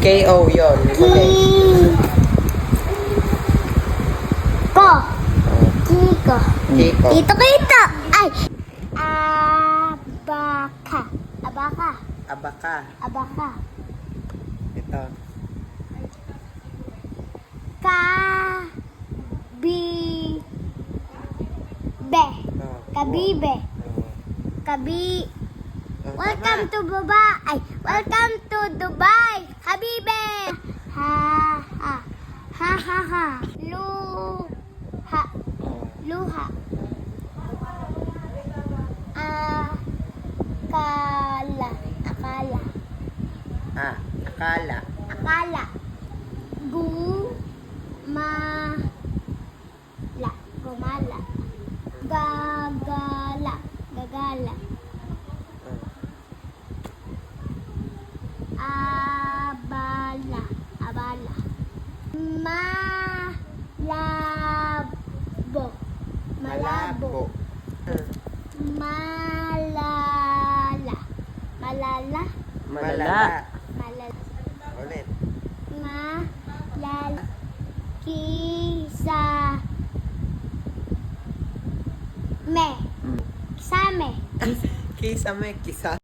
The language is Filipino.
K-O yun. Ko. Kiko. Kiko. Kito. Ay. Abaka. Abaka. Abaka. Abaka. Ito. Kabibe. Kabibe. Kabi. Welcome to Dubai. Ay, welcome to Dubai. Habibe. Ha ha. Ha ha ha. Luha. Luha. Akala. Akala. Akala. Akala. Gumala. Gumala. Gagala. Gagala. Abala. Abala. Malabo. Malabo. Malala. Malala. Malala. Malala. Ulit. Malala. Kisa. Me. Kisame. Kisame. Kisame.